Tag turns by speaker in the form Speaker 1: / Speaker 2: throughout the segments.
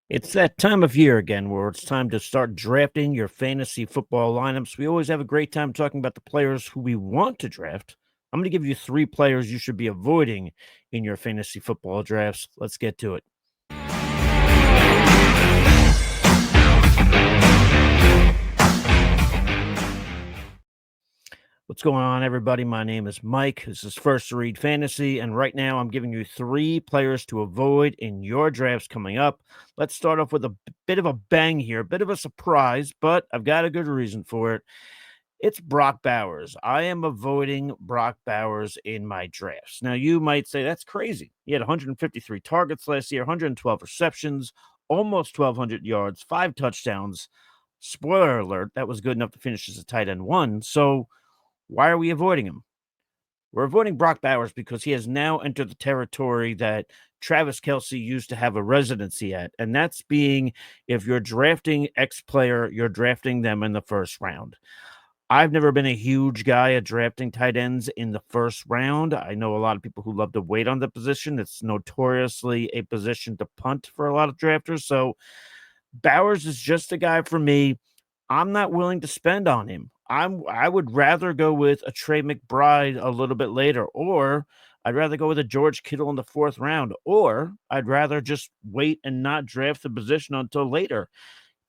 Speaker 1: It's that time of year again where it's time to start drafting your fantasy football lineups. We always have a great time talking about the players who we want to draft. I'm going to give you three players you should be avoiding in your fantasy football drafts. Let's get to it. What's going on, everybody? My name is Mike. This is First to Read Fantasy, and right now I'm giving you three players to avoid in your drafts coming up. Let's start off with a bit of a bang here, a bit of a surprise, but I've got a good reason for it. It's Brock Bowers. I am avoiding Brock Bowers in my drafts. Now, you might say that's crazy. He had 153 targets last year, 112 receptions, almost 1,200 yards, 5 touchdowns. Spoiler alert, that was good enough to finish as a tight end one. So, why are we avoiding him? We're avoiding Brock Bowers because he has now entered the territory that Travis Kelce used to have a residency at. And that's being if you're drafting X player, you're drafting them in the first round. I've never been a huge guy at drafting tight ends in the first round. I know a lot of people who love to wait on the position. It's notoriously a position to punt for a lot of drafters. So Bowers is just a guy for me. I'm not willing to spend on him. I would rather go with a Trey McBride a little bit later, or I'd rather go with a George Kittle in the fourth round, or I'd rather just wait and not draft the position until later.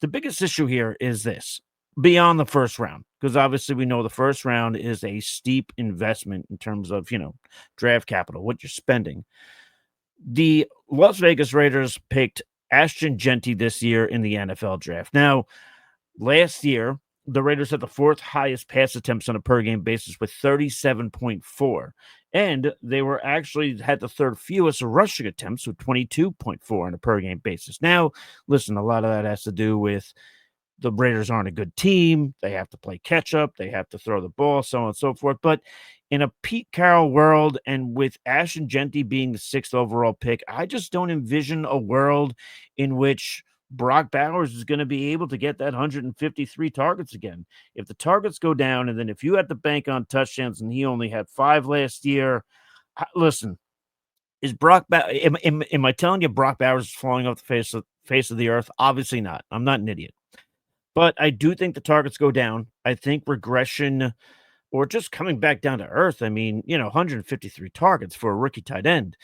Speaker 1: The biggest issue here is this beyond the first round, because obviously we know the first round is a steep investment in terms of, draft capital, what you're spending. The Las Vegas Raiders picked Ashton Genty this year in the NFL draft. Now, last year, the Raiders had the fourth highest pass attempts on a per game basis with 37.4. And they were actually had the third fewest rushing attempts with 22.4 on a per game basis. Now, listen, a lot of that has to do with the Raiders aren't a good team. They have to play catch up. They have to throw the ball, so on and so forth. But in a Pete Carroll world, and with Ashton Genty being the sixth overall pick, I just don't envision a world in which Brock Bowers is going to be able to get that 153 targets again. If the targets go down, and then if you had to bank on touchdowns and he only had 5 last year, listen, is am I telling you Brock Bowers is falling off the face of the earth? Obviously not. I'm not an idiot. But I do think the targets go down. I think regression or just coming back down to earth. I mean, 153 targets for a rookie tight end.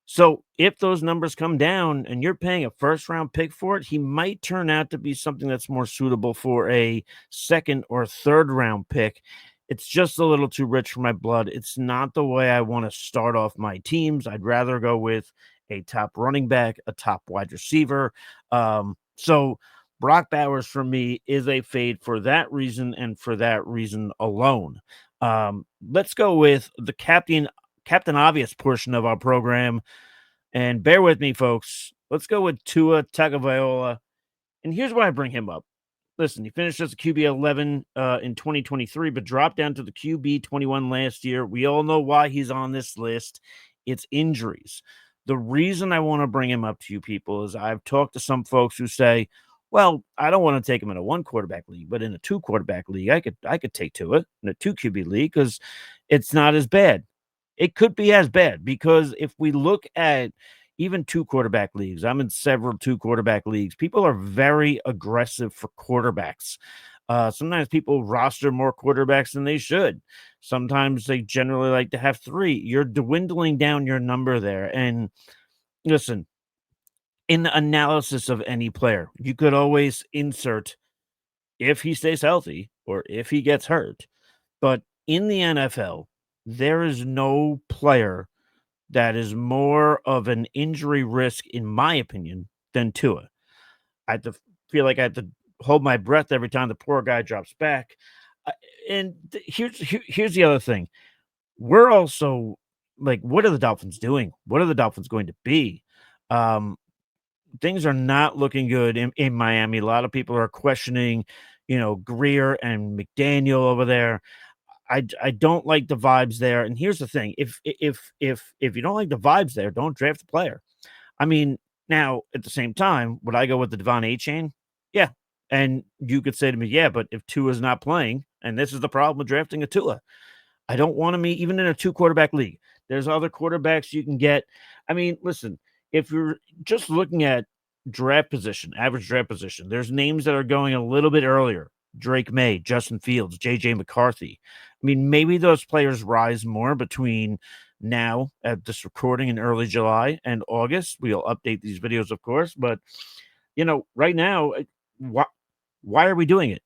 Speaker 1: So if those numbers come down and you're paying a first round pick for it, he might turn out to be something that's more suitable for a second or third round pick. It's just a little too rich for my blood. It's not the way I want to start off my teams. I'd rather go with a top running back, a top wide receiver. So Brock Bowers for me is a fade for that reason and for that reason alone. Let's go with the Captain Obvious portion of our program. And bear with me, folks. Let's go with Tua Tagovailoa. And here's why I bring him up. Listen, he finished as a QB 11 in 2023, but dropped down to the QB 21 last year. We all know why he's on this list. It's injuries. The reason I want to bring him up to you people is I've talked to some folks who say, well, I don't want to take him in a one quarterback league, but in a two quarterback league, I could take Tua in a two QB league because it's not as bad. It could be as bad because if we look at even two quarterback leagues, I'm in several two quarterback leagues. People are very aggressive for quarterbacks. Sometimes people roster more quarterbacks than they should. Sometimes they generally like to have three. You're dwindling down your number there. And listen, in the analysis of any player, you could always insert if he stays healthy or if he gets hurt. But in the NFL, there is no player that is more of an injury risk, in my opinion, than Tua. I have to feel like I have to hold my breath every time the poor guy drops back. Uh, and here's the other thing. We're also like, what are the Dolphins doing? What are the Dolphins going to be? Um, Things are not looking good in Miami. A lot of people are questioning, Greer and McDaniel over there. I don't like the vibes there. And here's the thing: if you don't like the vibes there, don't draft the player. I mean, now at the same time, would I go with the Devon A chain? Yeah. And you could say to me, yeah, but if Tua is not playing, and this is the problem with drafting a Tua, I don't want to meet even in a two quarterback league. There's other quarterbacks you can get. I mean, listen, if you're just looking at draft position, average draft position, there's names that are going a little bit earlier. Drake May, Justin Fields, JJ McCarthy. I mean, maybe those players rise more between now at this recording in early July and August. We'll update these videos, of course, but right now, why why are we doing it?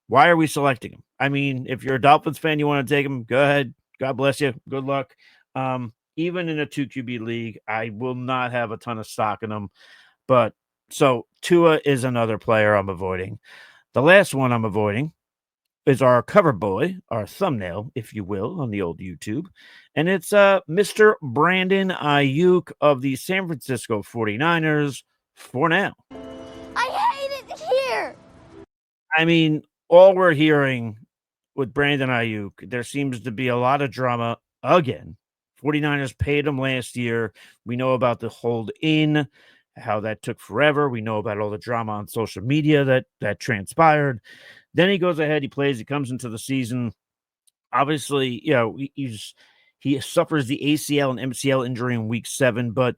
Speaker 1: Why are we selecting him? I mean, if you're a Dolphins fan, you want to take him, go ahead. God bless you. Good luck. Even in a 2 QB league, I will not have a ton of stock in him. But so Tua is another player I'm avoiding. The last one I'm avoiding is our cover boy, our thumbnail, if you will, on the old YouTube. And it's Mr. Brandon Aiyuk of the San Francisco 49ers for now.
Speaker 2: I hate it here.
Speaker 1: I mean, all we're hearing with Brandon Aiyuk, there seems to be a lot of drama again. 49ers paid him last year. We know about the hold in, how that took forever. We know about all the drama on social media that transpired. Then he goes ahead, he plays, he comes into the season. Obviously, he suffers the ACL and MCL injury in week 7, but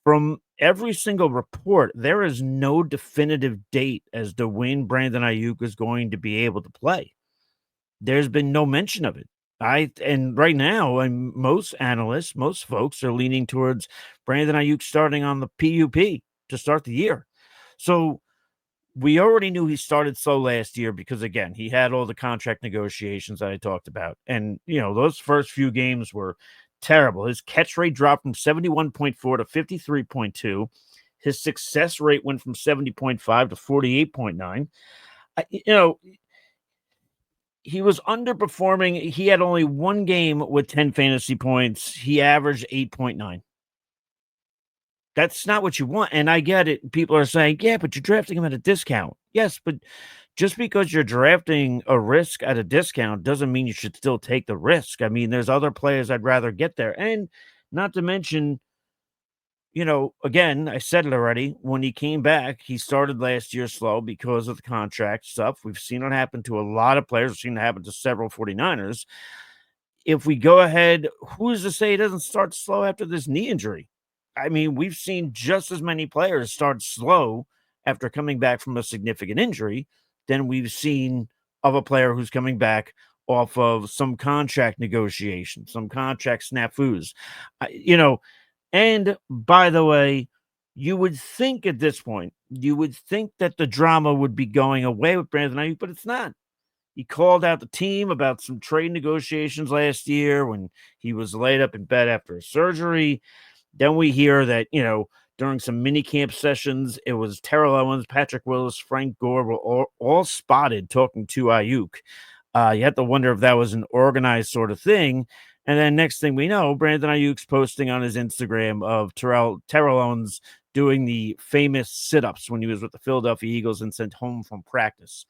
Speaker 1: from every single report, there is no definitive date as to when Brandon Aiyuk is going to be able to play. There's been no mention of it. And right now, and most analysts, most folks are leaning towards Brandon Aiyuk starting on the PUP to start the year. So we already knew he started slow last year because, again, he had all the contract negotiations that I talked about. And, those first few games were terrible. His catch rate dropped from 71.4 to 53.2. His success rate went from 70.5 to 48.9. He was underperforming. He had only one game with 10 fantasy points. He averaged 8.9. That's not what you want. And I get it. People are saying, yeah, but you're drafting him at a discount. Yes, but just because you're drafting a risk at a discount doesn't mean you should still take the risk. I mean, there's other players I'd rather get there. And not to mention, again, I said it already. When he came back, he started last year slow because of the contract stuff. We've seen it happen to a lot of players. We've seen it happen to several 49ers. If we go ahead, who's to say he doesn't start slow after this knee injury? I mean, we've seen just as many players start slow after coming back from a significant injury than we've seen of a player who's coming back off of some contract negotiation, some contract snafus. And by the way, you would think at this point, you would think that the drama would be going away with Brandon Aiyuk, but it's not. He called out the team about some trade negotiations last year when he was laid up in bed after a surgery. Then we hear that, during some mini camp sessions, it was Terrell Owens, Patrick Willis, Frank Gore were all spotted talking to Aiyuk. You have to wonder if that was an organized sort of thing. And then next thing we know, Brandon Aiyuk's posting on his Instagram of Terrell Owens doing the famous sit-ups when he was with the Philadelphia Eagles and sent home from practice.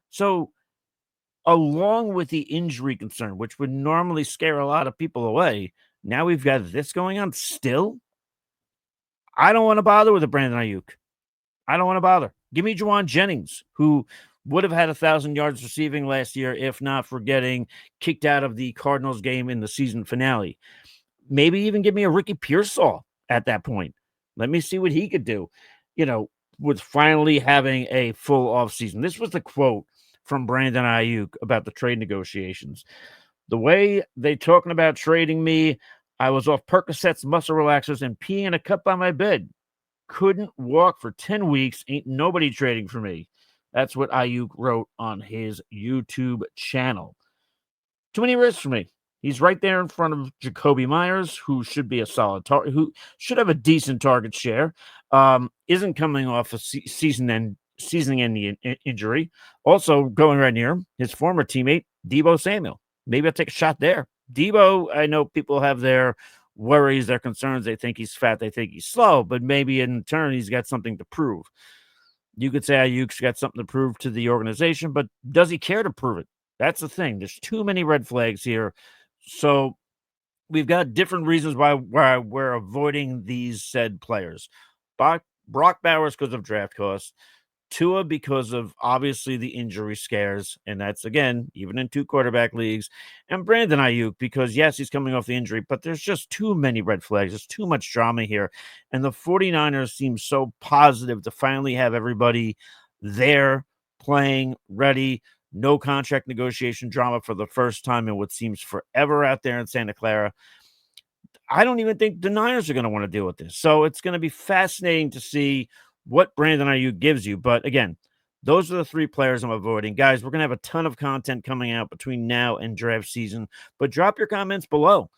Speaker 1: So along with the injury concern, which would normally scare a lot of people away, now we've got this going on still. I don't want to bother with a Brandon Aiyuk. I don't want to bother. Give me Juwan Jennings, who would have had 1,000 yards receiving last year if not for getting kicked out of the Cardinals game in the season finale. Maybe even give me a Ricky Pearsall at that point. Let me see what he could do, with finally having a full offseason. This was the quote from Brandon Aiyuk about the trade negotiations. The way they talking about trading me, I was off Percocets, muscle relaxers, and peeing in a cup by my bed. Couldn't walk for 10 weeks. Ain't nobody trading for me. That's what Aiyuk wrote on his YouTube channel. Too many risks for me. He's right there in front of Jacoby Myers, who should be a solid target, who should have a decent target share. Isn't coming off a season-ending injury. Also going right near him, his former teammate, Deebo Samuel. Maybe I'll take a shot there. Deebo, I know people have their worries, their concerns. They think he's fat. They think he's slow. But maybe in turn, he's got something to prove. You could say Aiyuk's got something to prove to the organization, but does he care to prove it? That's the thing. There's too many red flags here. So we've got different reasons why we're avoiding these said players. Brock Bowers because of draft costs. Tua because of obviously the injury scares, and that's again, even in 2 quarterback leagues, and Brandon Aiyuk because, yes, he's coming off the injury, but there's just too many red flags. There's too much drama here, and the 49ers seem so positive to finally have everybody there, playing, ready, no contract negotiation drama for the first time in what seems forever out there in Santa Clara. I don't even think the Niners are going to want to deal with this. So it's going to be fascinating to see what Brandon Aiyuk gives you. But again, those are the 3 players I'm avoiding. Guys, we're going to have a ton of content coming out between now and draft season. But drop your comments below.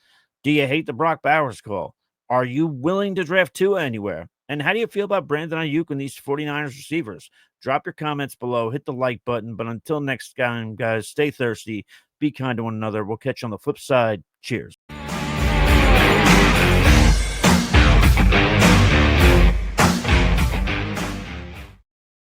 Speaker 1: Do you hate the Brock Bowers call? Are you willing to draft Tua anywhere? And how do you feel about Brandon Aiyuk and these 49ers receivers? Drop your comments below. Hit the like button. But until next time, guys, stay thirsty. Be kind to one another. We'll catch you on the flip side. Cheers.